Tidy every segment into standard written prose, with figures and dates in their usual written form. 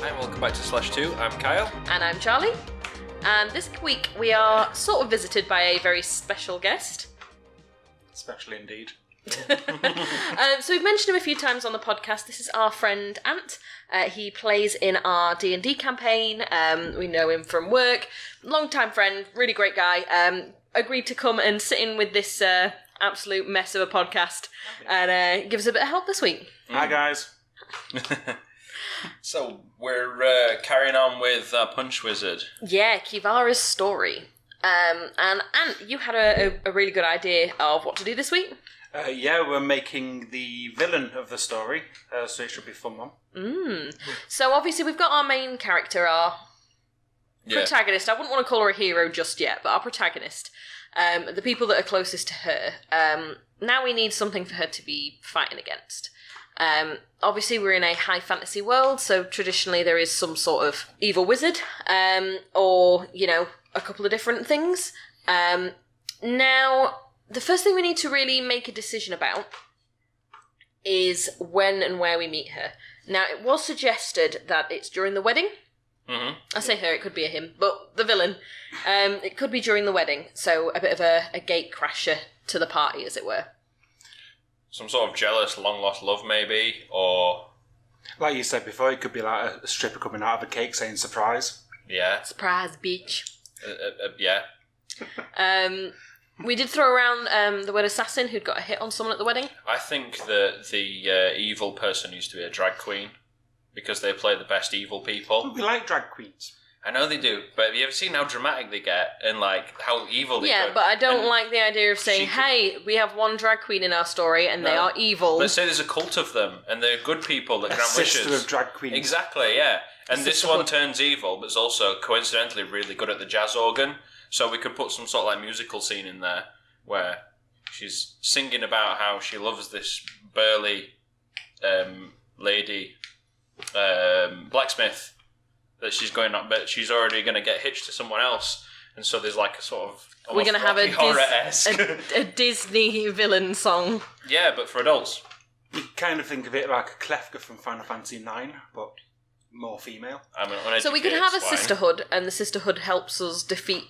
Hi, and welcome back to Slash 2. I'm Kyle. And I'm Charlie. And this week we are sort of visited by a very special guest. Special indeed. So we've mentioned him a few times on the podcast. This is our friend Ant. He plays in our D&D campaign. We know him from work. Long-time friend, really great guy. Agreed to come and sit in with this absolute mess of a podcast and give us a bit of help this week. Hi, guys. So, we're carrying on with Punch Wizard. Yeah, Kivara's story. And Ant, you had a really good idea of what to do this week. Yeah, we're making the villain of the story, so it should be a fun one. So obviously we've got our main character, our protagonist. I wouldn't want to call her a hero just yet, but our protagonist. The people that are closest to her. Now we need something for her to be fighting against. Obviously we're in a high fantasy world, so traditionally there is some sort of evil wizard, or, you know, a couple of different things. Now, the first thing we need to really make a decision about is when and where we meet her. Now, it was suggested that it's during the wedding. Mm-hmm. I say her, it could be a him, but the villain. It could be during the wedding, so a bit of a gate crasher to the party, as it were. Some sort of jealous, long-lost love, maybe, or... Like you said before, it could be like a stripper coming out of a cake saying surprise. Yeah. Surprise, bitch. Yeah. We did throw around the word assassin who'd got a hit on someone at the wedding. I think that the evil person used to be a drag queen, because they play the best evil people. We like drag queens. I know they do, but have you ever seen how dramatic they get and like how evil they get? Yeah, but I don't like the idea of saying, hey, we have one drag queen in our story and they are evil. Let's say there's a cult of them and they're good people that grant wishes. Sister of drag queens. Exactly, yeah. And this one turns evil, but is also coincidentally really good at the jazz organ. So we could put some sort of like musical scene in there where she's singing about how she loves this burly lady blacksmith that she's going up, but she's already going to get hitched to someone else, and so there's like a sort of we're going to have a Disney villain song. Yeah, but for adults. You kind of think of it like a Klefka from Final Fantasy IX, but more female. So we could have a sisterhood, and the sisterhood helps us defeat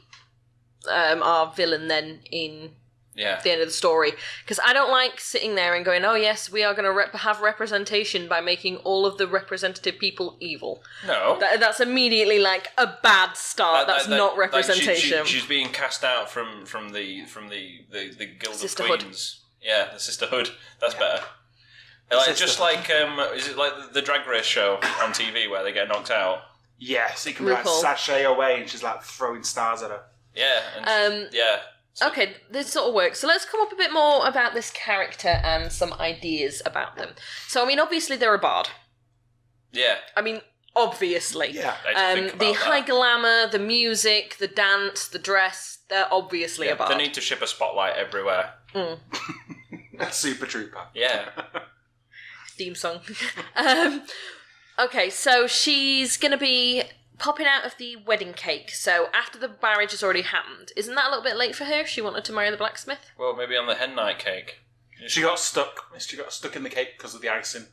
our villain then in the end of the story. Because I don't like sitting there and going, oh yes, we are going to have representation by making all of the representative people evil. No. That's immediately like a bad start. That's not representation. Like she's being cast out from the Guild Sisterhood. of Queens. Yeah, the Sisterhood. That's better. Like, just like, is it like the Drag Race show on TV where they get knocked out? Yes, it can be like sashay away and she's like throwing stars at her. Yeah, Okay, this sort of works. So let's come up a bit more about this character and some ideas about them. So, I mean, obviously they're a bard. Yeah. I mean, obviously. Yeah. The high glamour, the music, the dance, the dress, they're obviously a bard. They need to ship a spotlight everywhere. A super trooper. Yeah. Theme song. Okay, so she's going to be popping out of the wedding cake. So after the marriage has already happened, isn't that a little bit late for her if she wanted to marry the blacksmith? Well, maybe on the hen night cake. She got stuck. She got stuck in the cake because of the icing.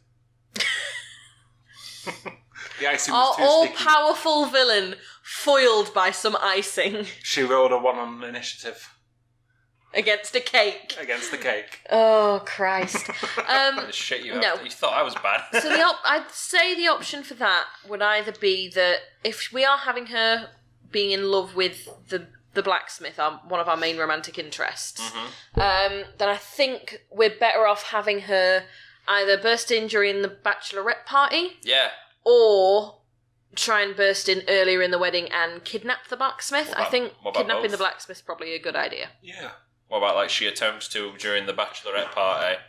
The icing was too sticky. All-powerful villain foiled by some icing. She rolled a 1 on initiative. Against a cake. Against the cake. Oh, Christ. The shit you have. You thought I was bad. So I'd say the option for that would either be that if we are having her being in love with the blacksmith, one of our main romantic interests, then I think we're better off having her either burst in during the bachelorette party. Yeah. Or try and burst in earlier in the wedding and kidnap the blacksmith. I think kidnapping the blacksmith is probably a good idea. Yeah. What about, like, she attempts to during the bachelorette party,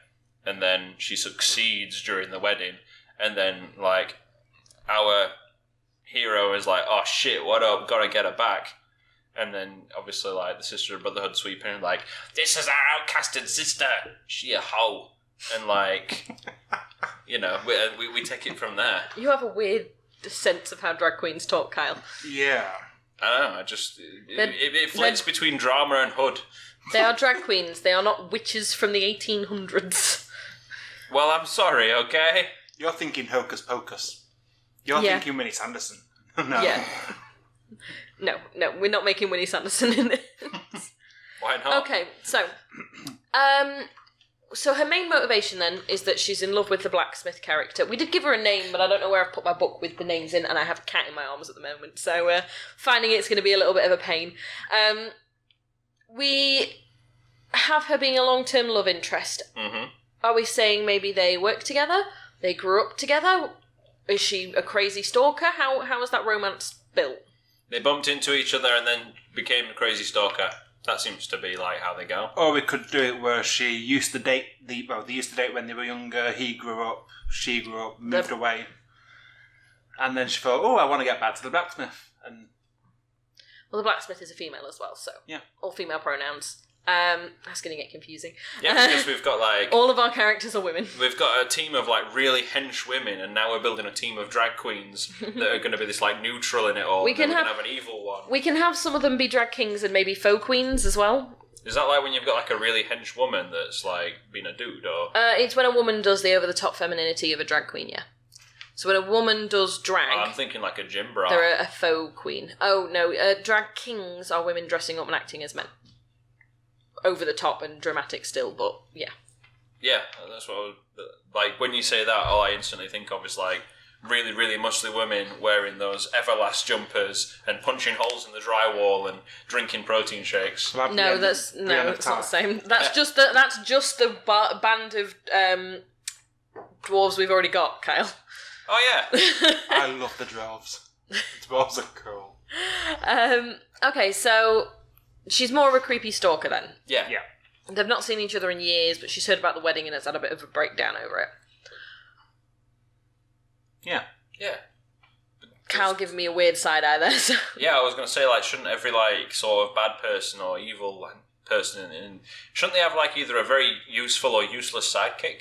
and then she succeeds during the wedding, and then, like, our hero is like, oh shit, what up, gotta get her back. And then, obviously, like, the sister and brotherhood sweep in and like, this is our outcasted sister, she a hoe. And, like, you know, we take it from there. You have a weird sense of how drag queens talk, Kyle. Yeah. I don't know, it flits between drama and hood. They are drag queens. They are not witches from the 1800s. Well, I'm sorry, okay? You're thinking Hocus Pocus. You're thinking Winnie Sanderson. No. Yeah. No, we're not making Winnie Sanderson in this. Why not? Okay, so her main motivation then is that she's in love with the blacksmith character. We did give her a name, but I don't know where I've put my book with the names in, and I have a cat in my arms at the moment, so finding it's going to be a little bit of a pain. We have her being a long-term love interest. Mm-hmm. Are we saying maybe they work together? They grew up together? Is she a crazy stalker? How was that romance built? They bumped into each other and then became a crazy stalker. That seems to be like how they go. Or we could do it where she used to date they used to date when they were younger. He grew up, she grew up, moved away, and then she thought, "Oh, I want to get back to the blacksmith." And well, the blacksmith is a female as well, so yeah, all female pronouns. That's going to get confusing. Yeah, because we've got all of our characters are women. We've got a team of really hench women, and now we're building a team of drag queens that are going to be this neutral in it all. We can have an evil one. We can have some of them be drag kings and maybe faux queens as well. Is that when you've got a really hench woman that's been a dude, or? It's when a woman does the over the top femininity of a drag queen, yeah. So when a woman does drag, I'm thinking like a gym bra. They're a faux queen. Oh no, drag kings are women dressing up and acting as men. Over the top and dramatic still, but yeah. Yeah, that's what when you say that, all I instantly think of is really, really muscly women wearing those Everlast jumpers and punching holes in the drywall and drinking protein shakes. No, it's not the same. That's just the band of dwarves we've already got, Kyle. Oh yeah. I love the dwarves. Dwarves are cool. Okay, so she's more of a creepy stalker then. Yeah. They've not seen each other in years, but she's heard about the wedding and has had a bit of a breakdown over it. Yeah. Kyle giving me a weird side eye there. So. Yeah, I was going to say, shouldn't every, sort of bad person or evil person, shouldn't they have, either a very useful or useless sidekick?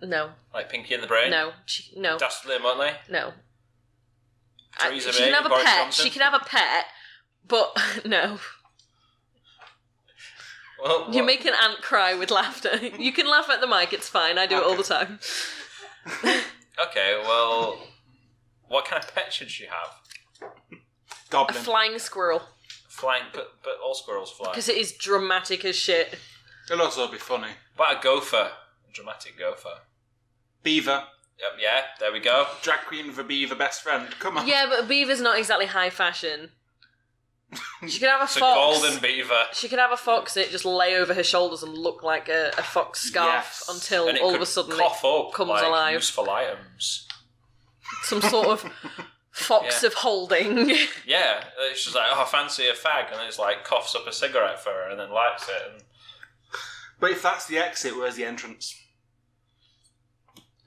No. Like Pinky in the Brain? No. Dastardly and Muttley? No. Theresa she May, can have a Boris pet. Johnson? She can have a pet, but no. Well, you make an ant cry with laughter. You can laugh at the mic, it's fine. I do it all the time. Okay, well, what kind of pet should she have? Goblin. A flying squirrel. Flying, but all squirrels fly. Because it is dramatic as shit. It'll also be funny. But a gopher. A dramatic gopher. Beaver. Yep, yeah, there we go. Drag queen with a beaver best friend. Come on. Yeah, but a beaver's not exactly high fashion. She could have a It's fox. a golden beaver. She could have a fox and it just lay over her shoulders and look like a fox scarf until and it all could of a sudden cough it up comes alive. Useful items. Some sort of fox of holding. Yeah, it's just I fancy a fag, and then it's coughs up a cigarette for her and then lights it. And... But if that's the exit, where's the entrance?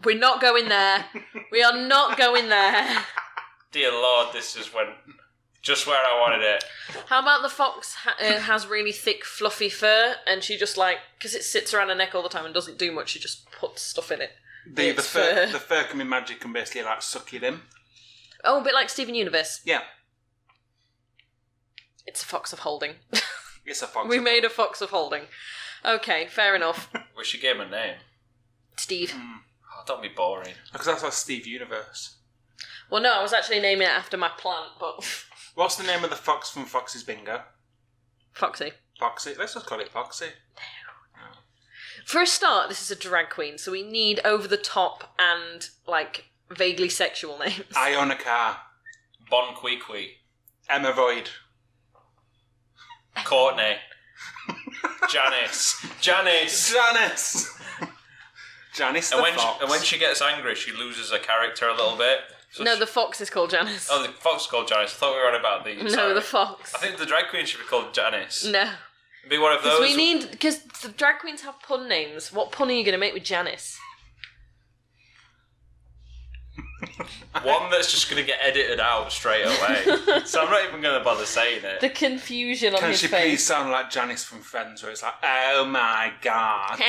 We're not going there. We are not going there. Dear Lord, this just went just where I wanted it. How about the fox has really thick, fluffy fur, and she just because it sits around her neck all the time and doesn't do much, she just puts stuff in it. The fur can be magic and basically suck it in. Oh, a bit like Steven Universe. Yeah. It's a fox of holding. It's a fox. We made a fox of holding. Okay, fair enough. We should give him a name. Steve. Oh, don't be boring. Because that's like Steve Universe. Well, no, I was actually naming it after my plant, but... What's the name of the fox from Foxy's Bingo? Foxy. Foxy. Let's just call it Foxy. For a start, this is a drag queen, so we need over-the-top and, vaguely sexual names. Iona Carr. Bon Qui. Emma Void. Courtney. Janice. Janice the fox. And when she gets angry, she loses her character a little bit. So no, the fox is called Janice. Oh, the fox is called Janice. I thought we were on about the... No, sorry. the fox. I think the drag queen should be called Janice. No. Be one of those... Because the drag queens have pun names. What pun are you going to make with Janice? One that's just going to get edited out straight away. So I'm not even going to bother saying it. The confusion on Can his she face. please sound like Janice from Friends, where it's oh my god.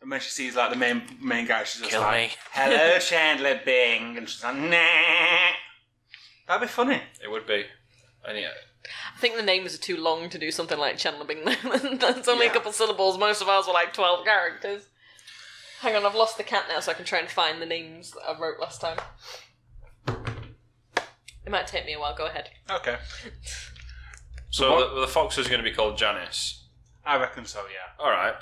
And when she sees the main guy, she's just Kill me. hello Chandler Bing, and she's like, nah. That'd be funny. It would be. And yeah. I think the names are too long to do something like Chandler Bing. That's only a couple syllables. Most of ours were 12 characters. Hang on, I've lost the cat now, so I can try and find the names that I wrote last time. It might take me a while. Go ahead. Okay. So the fox was going to be called Janice. I reckon so, yeah. All right.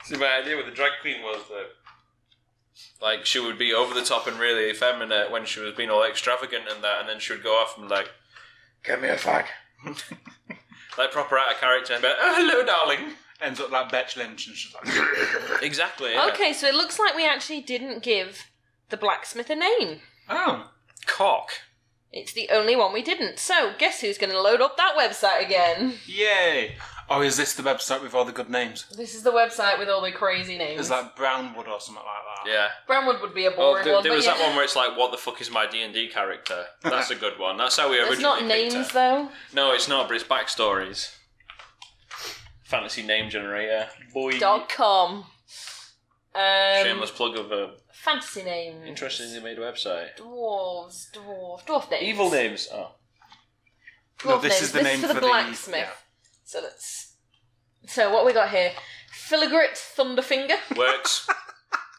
See, my idea with the drag queen was that, like, she would be over the top and really effeminate when she was being all extravagant and that, and then she would go off and like, "Get me a fag," like proper out of character, and be like, "Oh, hello, darling." Ends up like Betch Lynch, and she's like, Exactly. Yeah. Okay, so it looks like we actually didn't give the blacksmith a name. "Oh, Cock. It's the only one we didn't. So, guess who's going to load up that website again? yay!" Oh, is this the website with all the good names? This is the website with all the crazy names. It's like Brownwood or something like that. Yeah. Brownwood would be a Well, boring one. there was but that one where it's like, "What the fuck is my D&D character?" That's a good one. That's how we originally It's not picked names, her. though. No, it's not, but it's backstories. Fantasy name generator. Boy. .com. Shameless plug of a Fantasy names. interestingly made website. Dwarf names. Evil names. Oh. Dwarf No, this names. is the name for for the the- blacksmith. yeah. So what we got here? Filigrit Thunderfinger. Works.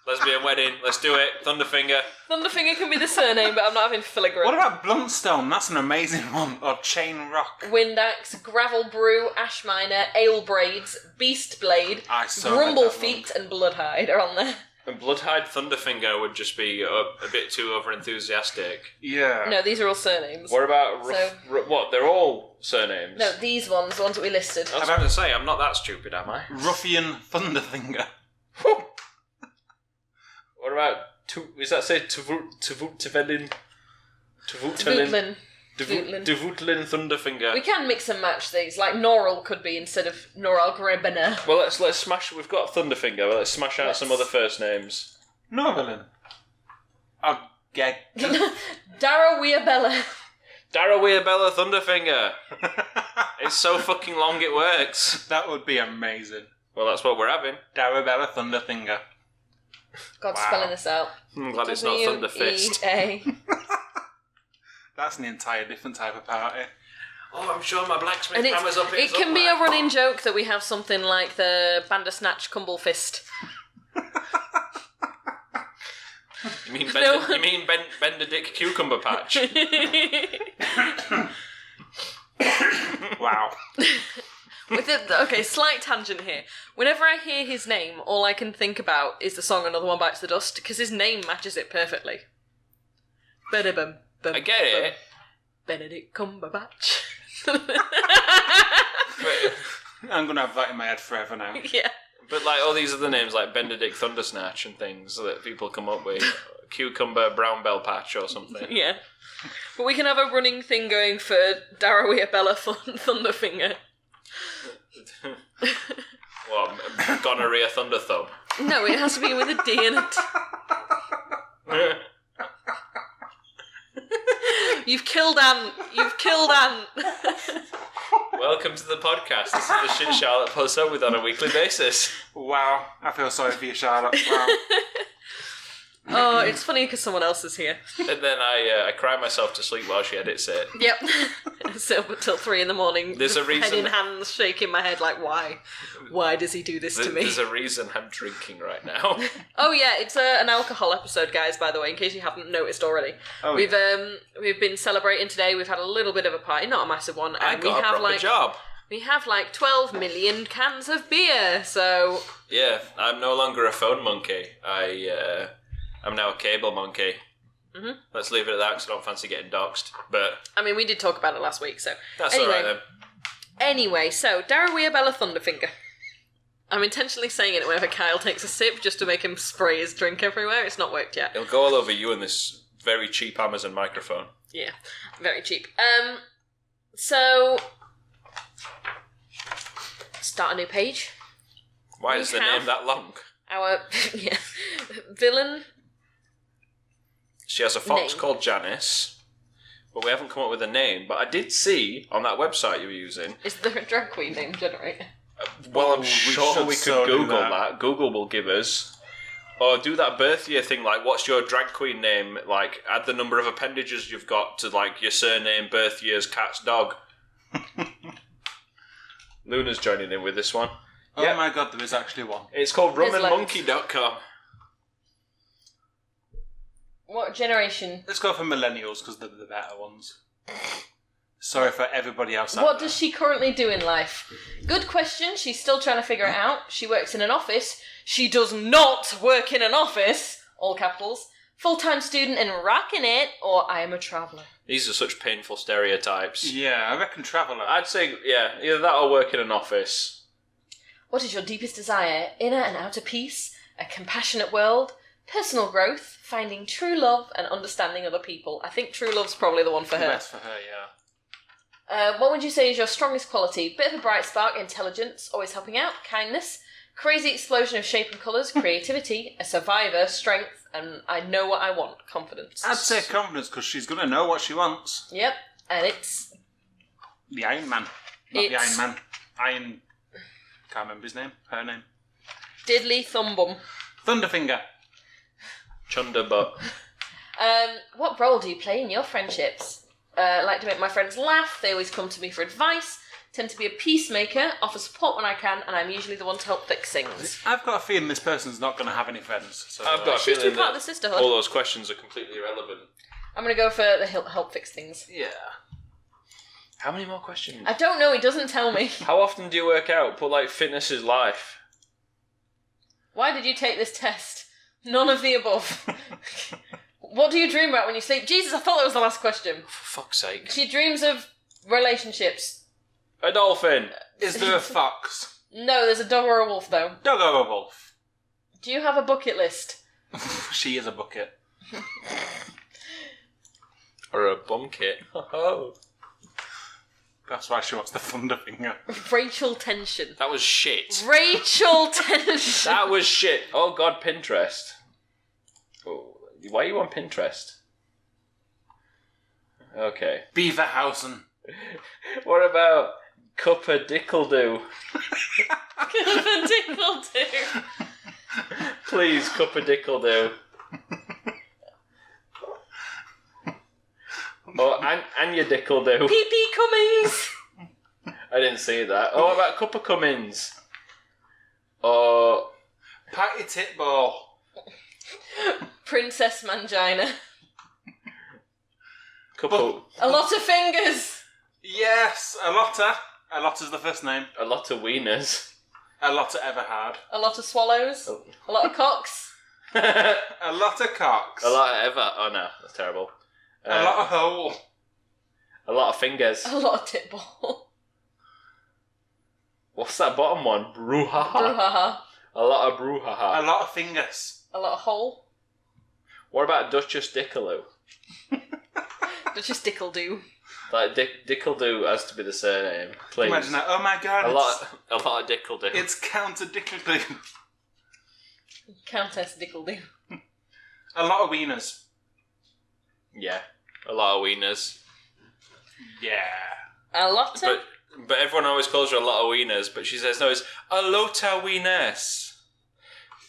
Lesbian wedding. Let's do it. Thunderfinger. Thunderfinger can be the surname, but I'm not having Filigrit. What about Bluntstone? That's an amazing one. Or Chain Rock. Windaxe, Gravel Brew, Ash Miner, Ale Braids, Beast Blade, I so read Grumble that Feet, and Bloodhide are on there. And Bloodhide Thunderfinger would just be a bit too over enthusiastic. Yeah. No, these are all surnames. What about So- what? They're all surnames. No, these ones, the ones that we listed. I was about to say, I'm not that stupid, am I? Ruffian Thunderfinger. What about is that say Tvutlin Tvutlin. Thunderfinger? We can mix and match these. Like Noral could be instead of Noral Grebena. Well, let's smash. We've got Thunderfinger. But let's smash out some other first names. Novelin. Oh, gag. Dara Weabella. Darawayabella Thunderfinger. It's so fucking long it works. That would be amazing. Well, that's what we're having. Darabella Thunderfinger. God, Wow. spelling this out. I'm glad it's not Thunderfist. W-E-A. That's an entire different type of party. Oh, I'm sure my blacksmith And hammer's up it can be a running joke that we have something like the Bandersnatch Cumble Fist. You mean No. Benedict Cucumber Patch? Wow. Okay, slight tangent here. Whenever I hear his name, all I can think about is the song Another One Bites the Dust, because his name matches it perfectly. I get it. Benedict Cumberbatch. I'm going to have that in my head forever now. Yeah. But like all these other names like Benedict Thundersnatch and things that people come up with. Cucumber Brown Bell Patch or something. Yeah. But we can have a running thing going for Darawayabella Thunderfinger. Well, Gonorrhea Thunder Thumb. No, it has to be with a D in it. You've killed Ant. You've killed Ant. Welcome to the podcast. This is the shit Charlotte posts up with on a weekly basis. Wow. I feel sorry for you, Charlotte. Wow. Oh, it's funny because someone else is here. And then I cry myself to sleep while she edits it. Yep. Sit up until 3 a.m. There's a reason- Head in hands, shaking my head like, why? Why does he do this to me? There's a reason I'm drinking right now. Oh yeah, it's an alcohol episode, guys. By the way, in case you haven't noticed already, Oh, we've been celebrating today. We've had a little bit of a party, not a massive one. I And got a proper job. We have like 12 million cans of beer. So Yeah, I'm no longer a phone monkey. I'm now a cable monkey. Mhm. Let's leave it at that because I don't fancy getting doxxed. But I mean, we did talk about it last week. So that's anyway, alright then. Anyway, so Darawayabella Thunderfinger. I'm intentionally saying it whenever Kyle takes a sip just to make him spray his drink everywhere. It's not worked yet. It'll go all over you and this very cheap Amazon microphone. Yeah, very cheap. So start a new page. Why We is the have- name that long? Our villain. She has a fox Name. called Janice, but we haven't come up with a name. But I did see on that website you were using. Is there a drag queen name generator? Well, I'm we sure should we could so do Google that. that. Google will give us. Or do that birth year thing, like, what's your drag queen name? Like, add the number of appendages you've got to, like, your surname, birth years, cat's dog. Luna's joining in with this one. Oh Yep. my god, there is actually one. It's called There's loads. rumandmonkey.com. What generation? Let's go for millennials because they're the better ones. Sorry for everybody else out What there. does she currently do in life? Good question. She's still trying to figure it out. She works in an office. She does not work in an office. All capitals. Full-time student and rocking it, or I am a traveller. These are such painful stereotypes. Yeah, I reckon traveller. I'd say, yeah, either that or work in an office. What is your deepest desire? Inner and outer peace? A compassionate world? Personal growth? Finding true love and understanding other people? I think true love's probably the one for her. Best for her, yeah. What would you say is your strongest quality? Bit of a bright spark, intelligence, always helping out, kindness, crazy explosion of shape and colours, creativity, a survivor, strength, and I know what I want, confidence. I'd say confidence because she's going to know what she wants. Yep, and it's... The Iron Man. Not the Iron Man. Iron... Can't remember his name. Her name. Diddly Thumbum. Thunderfinger. Chunderbutt. What role do you play in your friendships? I like to make my friends laugh, they always come to me for advice, tend to be a peacemaker, offer support when I can, and I'm usually the one to help fix things. I've got a feeling this person's not going to have any friends. So I've got a She's feeling too part that of the sisterhood. all those questions are completely irrelevant. I'm going to go for the help fix things. Yeah. How many more questions? I don't know, he doesn't tell me. How often do you work out? Put like fitness is life. Why did you take this test? None of the above. What do you dream about when you sleep? Jesus, I thought that was the last question. For fuck's sake. She dreams of relationships. A dolphin. Is there a fox? No, there's a dog or a wolf, though. Dog or a wolf? Do you have a bucket list? She is a bucket. Or a bum kit. Oh. That's why she wants the Thunderfinger. Rachel Tension. That was shit. Rachel Tension. That was shit. Oh god, Pinterest. Oh, why are you on Pinterest? Okay. Beaverhausen. What about Cuppa Dickledoo? Cuppa Dickledoo. Please, Cuppa Dickledoo. Oh, Anya Dickledoo. Pee-pee Cummings. I didn't see that. Oh, what about Cuppa Cummins? Oh, Patty Titball. Princess Mangina. Cuppa. A lot of fingers. Yes, Alotta. Alotta's the first name. A lot of wieners. Alotta Everhard. A lot of swallows. Oh. A lot of cocks. A lot of cocks. A lot of ever. Oh no, that's terrible. A lot of hole. A lot of fingers. A lot of titball. What's that bottom one? Brouhaha. Brouhaha. A lot of A brouhaha. lot of fingers. A lot of hole. What about Duchess Dickaloo? Duchess Dickledoo. Like Dickledoo has to be the surname. Please. Imagine that. Oh my god. A lot of Dickledoo. It's Counter Dickledy. Countess Dickledoo. A lot of wieners. Yeah, a lot of wieners. Yeah. A lot of... But everyone always calls her a lot of wieners, but she says no, it's a lot of wieners.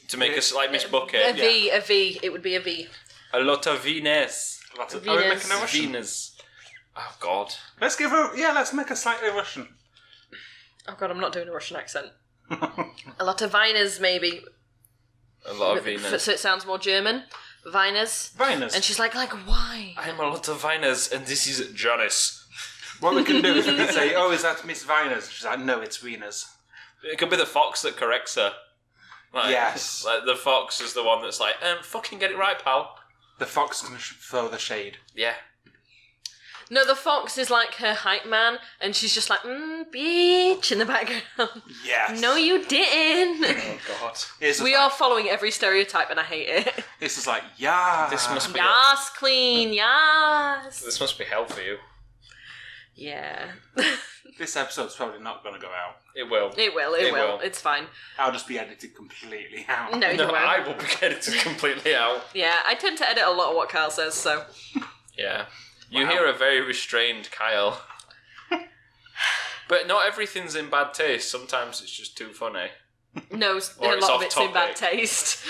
To make us like Miss Bucket. A V. It would be a V. A lot of wieners. A lot of... Venus. Are we making a Russian? Wieners. Oh God. Let's give her... Yeah, let's make a slightly Russian. Oh god, I'm not doing a Russian accent. A lot of Viners, maybe. A lot of wieners. So it sounds more German. Viners. Viners. And she's like, why? I'm a lot of wieners, and this is Janice. What we can do is we can say, oh, is that Miss Viners? She's like, no, it's wieners. It could be the fox that corrects her. Like, Yes. Like the fox is the one that's like, fucking get it right, pal. The fox can throw the shade. Yeah. No, the fox is like her hype man, and she's just like, bitch, in the background. Yes. No, you didn't. Oh God. We are following every stereotype, and I hate it. This is like, yeah. This must be Yes, queen, yes. this must be hell for you. Yeah. This episode's probably not going to go out. It will. It will. It's fine. I'll just be edited completely out. No, you No, won't. I will be edited completely out. Yeah, I tend to edit a lot of what Kyle says, so. Yeah. You Wow. hear a very restrained Kyle. But not everything's in bad taste. Sometimes it's just too funny. No, Or a it's lot of off it's in bad topic. taste.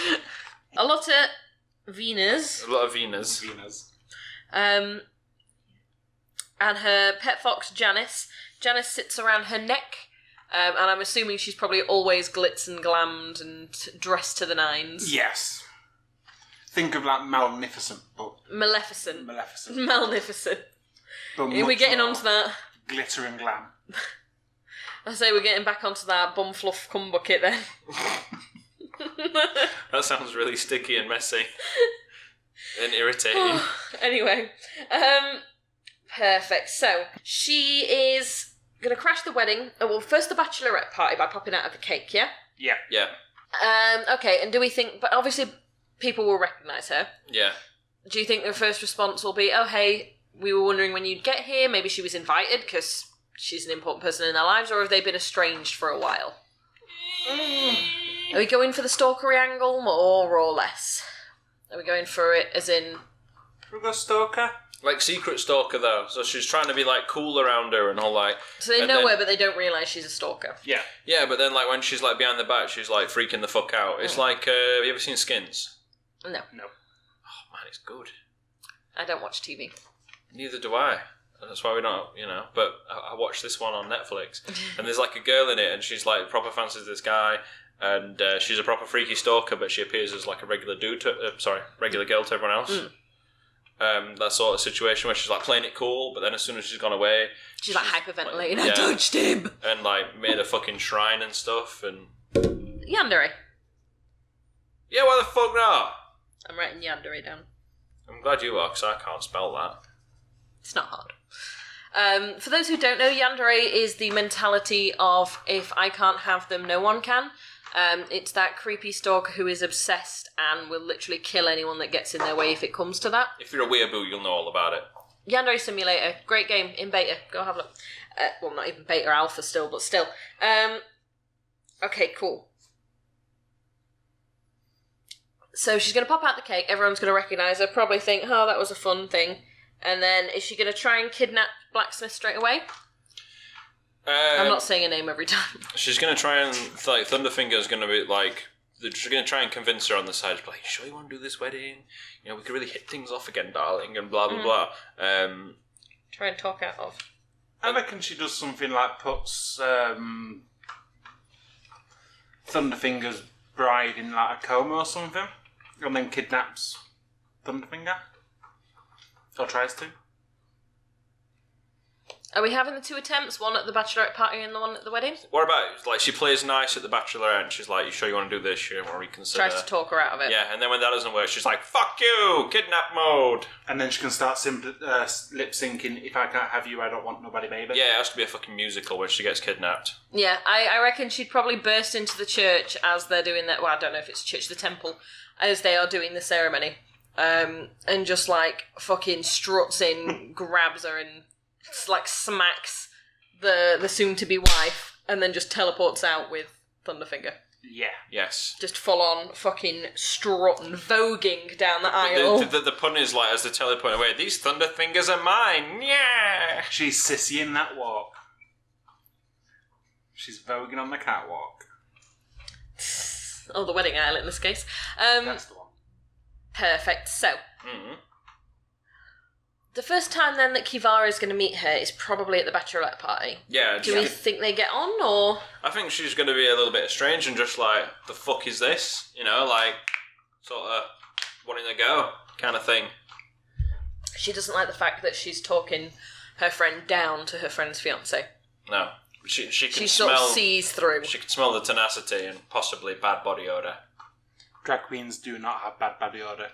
A lot of Venus. A lot of Venus. Venus. And her pet fox, Janice. Janice sits around her neck, and I'm assuming she's probably always glitz and glammed and dressed to the nines. Yes. Think of like Maleficent, but Maleficent. Maleficent. Malnificent. But Are we getting more onto that? glitter and glam. I say we're getting back onto that bum fluff cum bucket then. That sounds really sticky and messy. And irritating. Anyway. Perfect. So, she is going to crash the wedding. Well, first the bachelorette party by popping out of the cake, yeah? Yeah. Yeah. Okay, and do we think... But obviously people will recognise her. Yeah. Do you think their first response will be, oh, hey, we were wondering when you'd get here, maybe she was invited because she's an important person in their lives, or have they been estranged for a while? Are we going for the stalkery angle more or less? Are we going for it as in... We've got Stalker. Like secret stalker though, so she's trying to be like cool around her and all like. So they know her, but they don't realise she's a stalker. Yeah. Yeah, but then like when she's like behind the back, she's like freaking the fuck out. It's like, have you ever seen Skins? No. No. Oh man, it's good. I don't watch TV. Neither do I. That's why we're not, But I watched this one on Netflix, and there's like a girl in it, and she's like proper fancies this guy, and she's a proper freaky stalker, but she appears as like a regular regular girl to everyone else. That sort of situation where she's like playing it cool, but then as soon as she's gone away, she's like hyperventilating. Like, I touched him, and like made a fucking shrine and stuff, and Yandere. Yeah, why the fuck not? I'm writing Yandere down. I'm glad you are, because I can't spell that. It's not hard. For those who don't know, Yandere is the mentality of if I can't have them, no one can. It's that creepy stalker who is obsessed and will literally kill anyone that gets in their way if it comes to that. If you're a weeaboo, you'll know all about it. Yandere Simulator, great game in beta. Go have a look. Well, not even beta, alpha still, but still. Okay, cool. So she's going to pop out the cake. Everyone's going to recognise her. Probably think, oh, that was a fun thing. And then is she going to try and kidnap Blacksmith straight away? I'm not saying her name every time. She's going to try and, like, Thunderfinger's going to be, like, she's going to try and convince her on the side. She's like, you sure you want to do this wedding? We could really hit things off again, darling, and blah, blah, blah. Try and talk out of. I reckon she does something like puts Thunderfinger's bride in, like, a coma or something, and then kidnaps Thunderfinger. Or tries to. Are we having the two attempts? One at the bachelorette party and the one at the wedding? What about, like, she plays nice at the bachelorette, and she's like, you sure you want to do this? You want to reconsider? Tries to talk her out of it. Yeah, and then when that doesn't work, she's like, fuck you! Kidnap mode! And then she can start lip-syncing, if I can't have you, I don't want nobody, baby. Yeah, it has to be a fucking musical when she gets kidnapped. Yeah, I reckon she'd probably burst into the church as they're doing that. Well, I don't know if it's church, the temple, as they are doing the ceremony. And just like fucking struts in, grabs her, and like smacks the soon-to-be wife, and then just teleports out with Thunderfinger. Yeah. Yes. Just full-on fucking strutting, voguing down the aisle. The pun is like, as they teleport away, these Thunderfingers are mine, yeah! She's sissy in that walk. She's voguing on the catwalk. Oh, the wedding aisle in this case. That's the one. Perfect. So, the first time then that Kivara is going to meet her is probably at the bachelorette party. Yeah. Do we think they get on, or...? I think she's going to be a little bit strange and just like, the fuck is this? Like, sort of wanting to go kind of thing. She doesn't like the fact that she's talking her friend down to her friend's fiancé. No. She can she smell... sort of sees through. She can smell the tenacity and possibly bad body odour. Drag queens do not have bad body odour.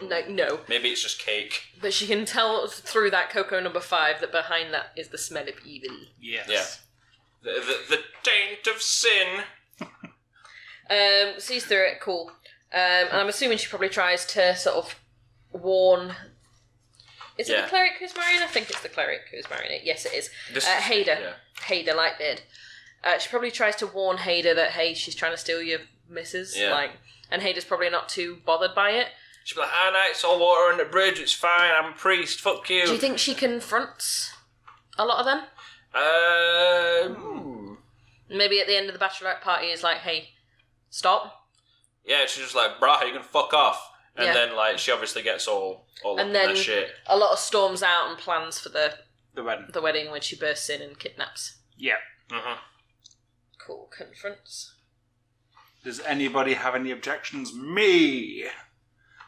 No. Maybe it's just cake. But she can tell through that Cocoa number 5 that behind that is the smell of evil. Yes. Yeah. The taint of sin. Sees through it, cool. And I'm assuming she probably tries to sort of warn... Is it the cleric who's marrying? I think it's the cleric who's marrying it. Yes, it is. Hader. Yeah. Hader, Lightbeard. She probably tries to warn Hader that, hey, she's trying to steal your missus. Yeah. And Hader's probably not too bothered by it. She'll be like, no, it's all water under the bridge, it's fine, I'm a priest, fuck you. Do you think she confronts a lot of them? Maybe at the end of the bachelorette party is like, hey, stop. Yeah, she's just like, brah, you can fuck off. And then, like, she obviously gets all up in that shit. A lot of storms out and plans for the wedding when she bursts in and kidnaps. Yeah. Cool, confronts. Does anybody have any objections? Me!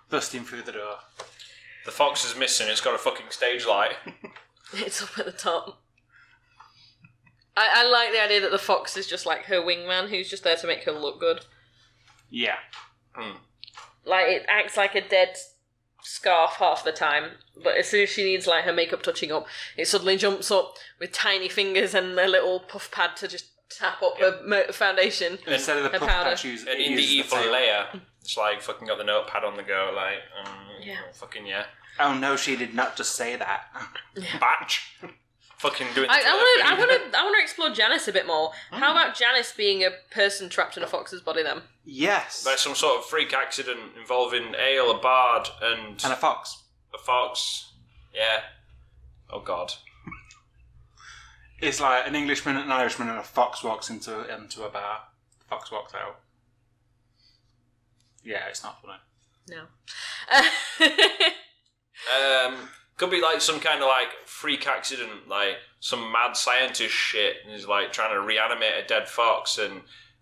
busting through the door. The fox is missing. It's got a fucking stage light. It's up at the top. I like the idea that the fox is just like her wingman who's just there to make her look good. Yeah. Like, it acts like a dead scarf half the time, but as soon as she needs like her makeup touching up, it suddenly jumps up with tiny fingers and a little puff pad to just tap up her foundation. Instead of the puff powder. pad, she And in the evil layer, it's like fucking got the notepad on the go, like, fucking yeah. Oh no, she did not just say that. Batch. Fucking doing. I want to explore Janice a bit more. How about Janice being a person trapped in a fox's body then? Yes. By some sort of freak accident involving ale, a bard, and a fox. A fox. Yeah. Oh god. It's like an Englishman and an Irishman and a fox walks into a bar. The fox walks out. Yeah, it's not funny. No. Could be like some kind of like freak accident, like some mad scientist shit, and he's like trying to reanimate a dead fox, and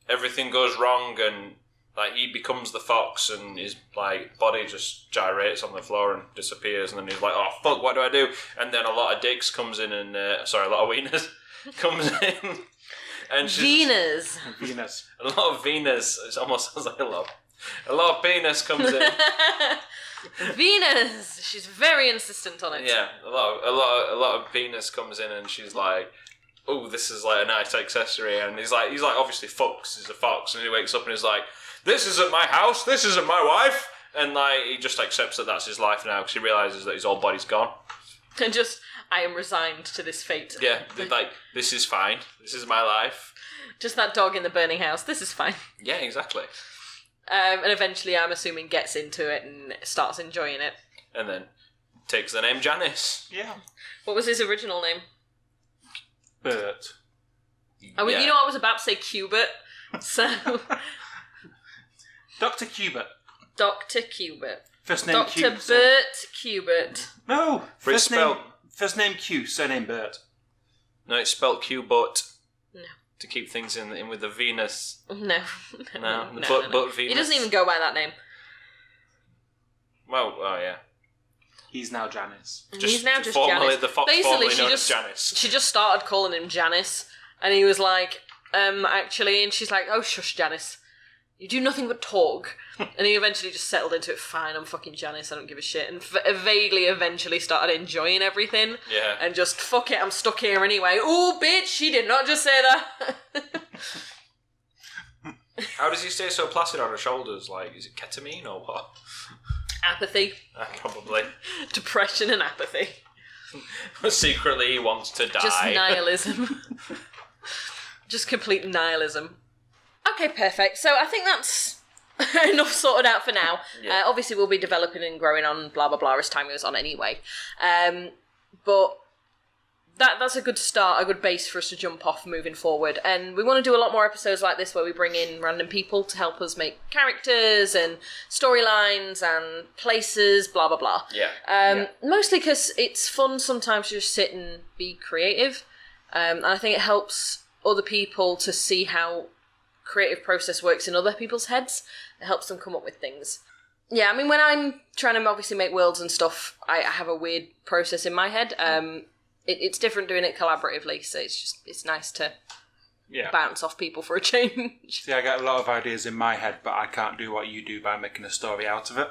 everything goes wrong, and like he becomes the fox, and his like body just gyrates on the floor and disappears, and then he's like, "Oh fuck, what do I do?" And then a lot of dicks comes in, and a lot of wieners comes in, and Venus. a lot of Venus. It almost sounds like a lot of penis comes in. Venus. She's very insistent on it. Yeah, a lot of Venus comes in, and she's like, "Oh, this is like a nice accessory." And he's like, obviously fox. He's a fox, and he wakes up and he's like, "This isn't my house. This isn't my wife." And like he just accepts that that's his life now because he realizes that his old body's gone. And just, I am resigned to this fate. Yeah, like this is fine. This is my life. Just that dog in the burning house. This is fine. Yeah, exactly. And eventually, I'm assuming, gets into it and starts enjoying it. And then takes the name Janice. Yeah. What was his original name? Bert. Oh, Yeah. you know, I was about to say Cubert. So, Dr. Cubert. Dr. Cubert. First name Dr. Q. Bert Cubert. No. For it's First name Q, surname Bert. No, it's spelt Q, but No. to keep things in with the Venus. No. No, No. but Venus. He doesn't even go by that name. Well, oh yeah. He's now Janice. He's now just formally, Janice. The fox Basically, formerly known as Janice. she just started calling him Janice, and he was like, actually, and she's like, "Oh, shush, Janice. You do nothing but talk." And he eventually just settled into it. Fine, I'm fucking Janice. I don't give a shit. And vaguely, eventually, started enjoying everything. Yeah. And just fuck it. I'm stuck here anyway. Ooh, bitch! She did not just say that. How does he stay so placid on her shoulders? Like, is it ketamine or what? Apathy, Probably. depression, and apathy. Secretly, he wants to die. Just nihilism. Just complete nihilism. Okay, perfect. So I think that's enough sorted out for now. Yeah. Obviously, we'll be developing and growing on blah, blah, blah as time goes on anyway. But that's a good start, a good base for us to jump off moving forward. And we want to do a lot more episodes like this where we bring in random people to help us make characters and storylines and places, blah, blah, blah. Yeah. Mostly because it's fun sometimes to just sit and be creative. And I think it helps other people to see how creative process works in other people's heads. It helps them come up with things. Yeah, I mean, when I'm trying to obviously make worlds and stuff, I have a weird process in my head. It's different doing it collaboratively, so it's nice to bounce off people for a change. See, I get a lot of ideas in my head, but I can't do what you do by making a story out of it.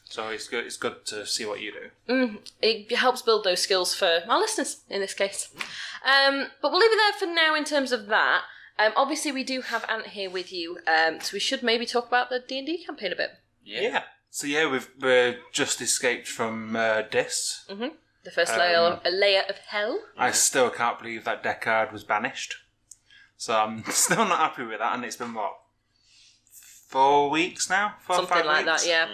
So it's good to see what you do. It helps build those skills for our listeners, in this case. But we'll leave it there for now in terms of that. Obviously, we do have Ant here with you, so we should maybe talk about the D&D campaign a bit. Yeah. So we've just escaped from Dis. The first layer of hell. I still can't believe that Deckard was banished. So I'm still not happy with that, and it's been, 4 weeks now? 4 or 5 Something like weeks? that, yeah.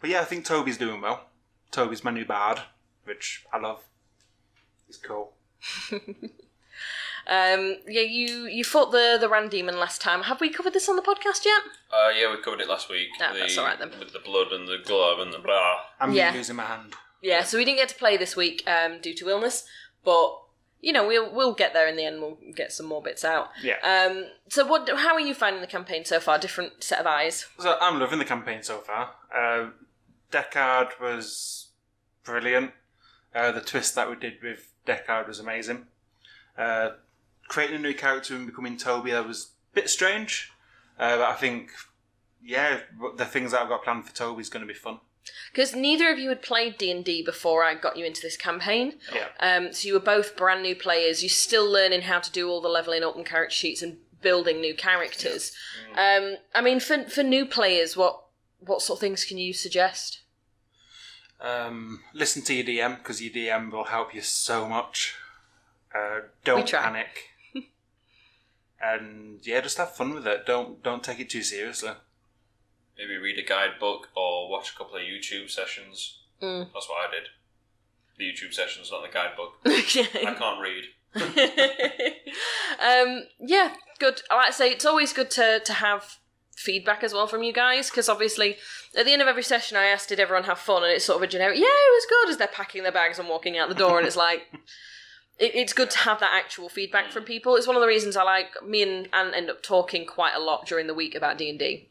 But yeah, I think Toby's doing well. Toby's my new bard, which I love. He's cool. You fought the Rand Demon last time. Have we covered this on the podcast yet? Yeah, we covered it last week. That's all right then. With the blood and the glove and the blah. I'm losing my hand. Yeah, so we didn't get to play this week due to illness, but we'll get there in the end. We'll get some more bits out. Yeah. So how are you finding the campaign so far? Different set of eyes. So I'm loving the campaign so far. Deckard was brilliant. The twist that we did with Deckard was amazing. Creating a new character and becoming Toby, that was a bit strange. But I think, the things that I've got planned for Toby is going to be fun. Because neither of you had played D&D before I got you into this campaign. Yeah. So you were both brand new players. You're still learning how to do all the levelling up and character sheets and building new characters. I mean, for new players, what sort of things can you suggest? Listen to your DM, because your DM will help you so much. Don't panic. And just have fun with it. Don't take it too seriously. Maybe read a guidebook or watch a couple of YouTube sessions. That's what I did. The YouTube sessions, not the guidebook. I can't read. Good. I like to say it's always good to have feedback as well from you guys, because obviously at the end of every session I asked, did everyone have fun? And it's sort of a generic, it was good, as they're packing their bags and walking out the door, and it's like... It's good to have that actual feedback from people. It's one of the reasons me and Anne end up talking quite a lot during the week about D&D.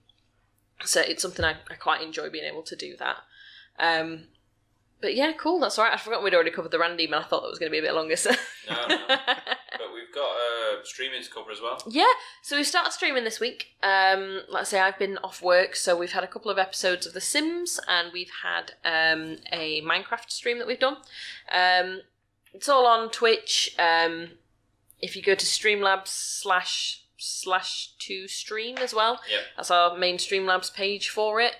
So it's something I quite enjoy being able to do that. But yeah, cool, that's all right. I forgot we'd already covered the Randy, and I thought that was going to be a bit longer. So. No. But we've got streaming to cover as well. Yeah, so we started streaming this week. Like I say, I've been off work, so we've had a couple of episodes of The Sims, and we've had a Minecraft stream that we've done. It's all on Twitch. If you go to Streamlabs /2stream as well, that's our main Streamlabs page for it.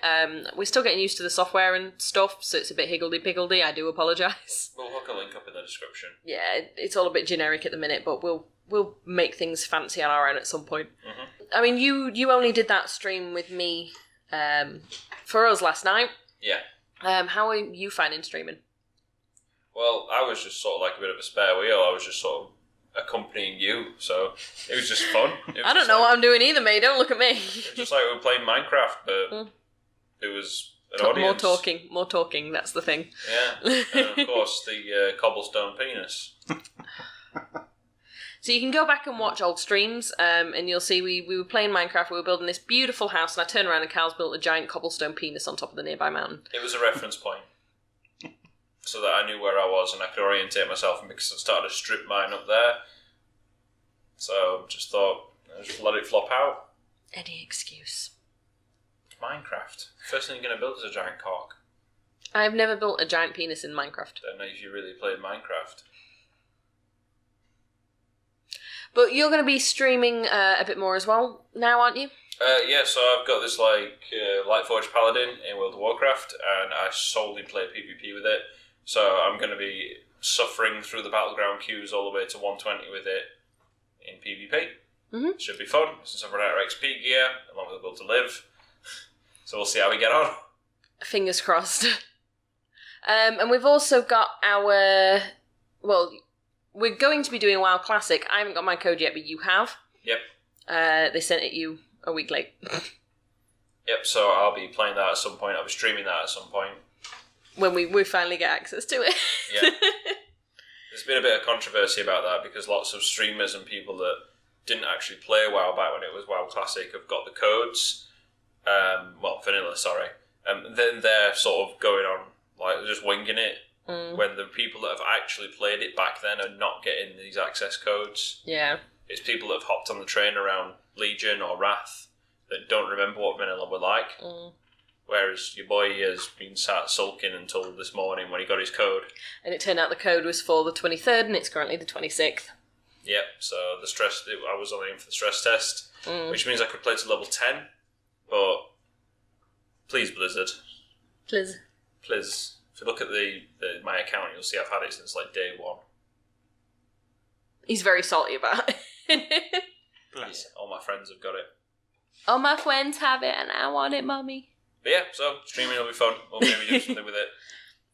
We're still getting used to the software and stuff, so it's a bit higgledy-piggledy. I do apologise. We'll hook a link up in the description. Yeah, it's all a bit generic at the minute, but we'll make things fancy on our own at some point. Mm-hmm. I mean, you only did that stream with me for us last night. Yeah. How are you finding streaming? Well, I was just sort of like a bit of a spare wheel. I was just sort of accompanying you, so it was just fun. I don't know what I'm doing either, mate. Don't look at me. It was just like we were playing Minecraft, but it was an audience. More talking. That's the thing. Yeah, and of course the cobblestone penis. So you can go back and watch old streams, and you'll see we were playing Minecraft. We were building this beautiful house, and I turned around and Carl's built a giant cobblestone penis on top of the nearby mountain. It was a reference point. So that I knew where I was and I could orientate myself, and because I started to strip mine up there. So just thought, just let it flop out. Any excuse. Minecraft. First thing you're going to build is a giant cock. I've never built a giant penis in Minecraft. Don't know if you really played Minecraft. But you're going to be streaming a bit more as well now, aren't you? Yeah, so I've got this Lightforged Paladin in World of Warcraft, and I solely play PvP with it. So I'm going to be suffering through the battleground queues all the way to 120 with it in PvP. Mm-hmm. Should be fun, since I've run out of XP gear, along with the Will to Live. So we'll see how we get on. Fingers crossed. And we've also got our... Well, we're going to be doing WoW Classic. I haven't got my code yet, but you have. Yep. They sent it you a week late. Yep, so I'll be playing that at some point. I'll be streaming that at some point. When we finally get access to it. Yeah. There's been a bit of controversy about that, because lots of streamers and people that didn't actually play WoW back when it was WoW Classic have got the codes. Vanilla, sorry. Then they're sort of going on, just winging it, when the people that have actually played it back then are not getting these access codes. Yeah. It's people that have hopped on the train around Legion or Wrath that don't remember what vanilla were like. Whereas your boy has been sat sulking until this morning when he got his code. And it turned out the code was for the 23rd, and it's currently the 26th. Yep, so I was only in for the stress test, which means I could play to level 10, but please, Blizzard. Please. If you look at my account, you'll see I've had it since day one. He's very salty about it. Bless. Yeah, all my friends have got it. All my friends have it, and I want it, Mummy. But yeah, so streaming will be fun. We'll maybe do something with it.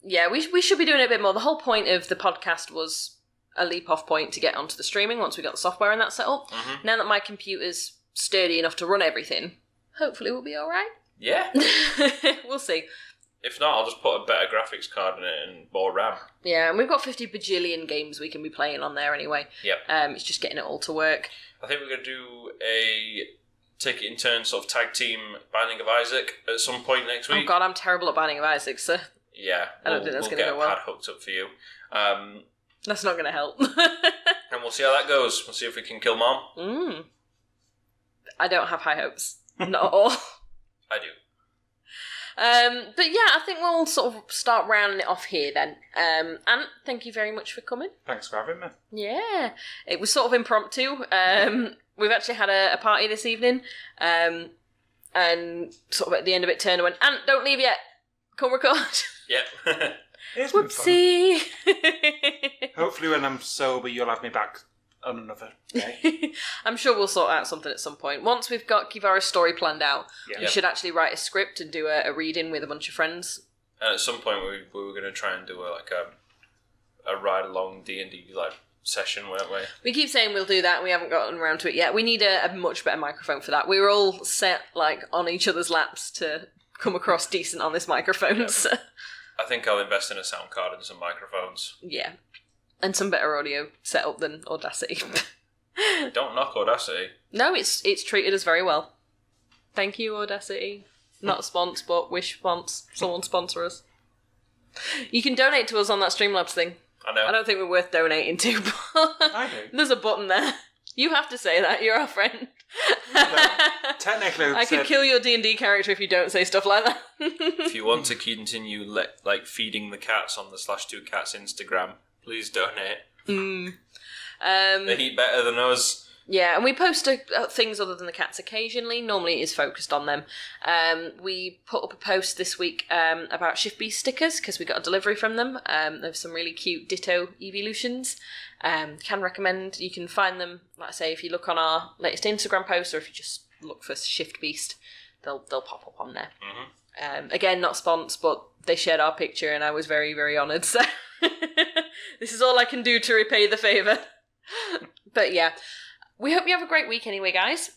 Yeah, we should be doing it a bit more. The whole point of the podcast was a leap-off point to get onto the streaming once we got the software and that set up. Mm-hmm. Now that my computer's sturdy enough to run everything, hopefully we'll be all right. Yeah. We'll see. If not, I'll just put a better graphics card in it and more RAM. Yeah, and we've got 50 bajillion games we can be playing on there anyway. Yep. It's just getting it all to work. I think we're going to do a take it in turn sort of tag team Binding of Isaac at some point next week. Oh god, I'm terrible at Binding of Isaac, so... Yeah. I don't think that's going to go well. We'll get a pad hooked up for you. That's not going to help. And we'll see how that goes. We'll see if we can kill Mom. I don't have high hopes. Not at all. I do. But yeah, I think we'll sort of start rounding it off here then. Ant, thank you very much for coming. Thanks for having me. Yeah, it was sort of impromptu. We've actually had a party this evening, and sort of at the end of it turned and went, Ant, don't leave yet. Come record. Yep. It's been fun. Whoopsie. Hopefully when I'm sober you'll have me back on another day. I'm sure we'll sort out something at some point. Once we've got Kivara's story planned out, we should actually write a script and do a reading with a bunch of friends. And at some point we were going to try and do a ride along D&D like session, weren't we? We keep saying we'll do that, and we haven't gotten around to it yet. We need a much better microphone for that. We were all set like on each other's laps to come across decent on this microphone. Yeah. So. I think I'll invest in a sound card and some microphones. Yeah. And some better audio setup than Audacity. Don't knock Audacity. No, it's treated us very well. Thank you, Audacity. Not spons, but wish spons. Someone sponsor us. You can donate to us on that Streamlabs thing. I know. I don't think we're worth donating to, but I do. There's a button there. You have to say that. You're our friend. No, technically, I could kill your D&D character if you don't say stuff like that. If you want to continue feeding the cats on the /2cats Instagram, please donate. They eat better than us. Yeah, and we post things other than the cats occasionally. Normally it is focused on them. We put up a post this week about Shift Beast stickers because we got a delivery from them. There's some really cute Ditto evolutions. Can recommend. You can find them, like I say, if you look on our latest Instagram post or if you just look for Shift Beast, they'll pop up on there. Mm-hmm. Again, not spons, but they shared our picture and I was very, very honoured. So this is all I can do to repay the favour. But yeah. We hope you have a great week anyway, guys.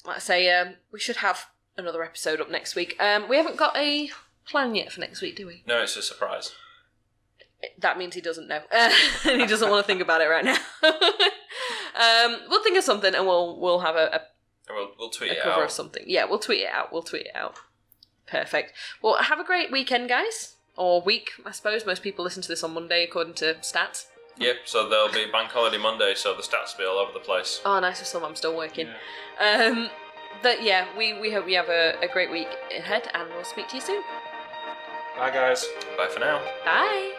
Like I say, we should have another episode up next week. We haven't got a plan yet for next week, do we? No, it's a surprise. That means he doesn't know. And he doesn't want to think about it right now. We'll think of something and we'll have we'll tweet a it cover out. of something. Yeah, we'll tweet it out. Perfect. Well, have a great weekend, guys. Or week, I suppose. Most people listen to this on Monday, according to stats. Yep, so there'll be Bank Holiday Monday, so the stats will be all over the place. Oh, nice for some. I'm still working. Yeah. But yeah, we hope you have a great week ahead, and we'll speak to you soon. Bye, guys. Bye for now. Bye.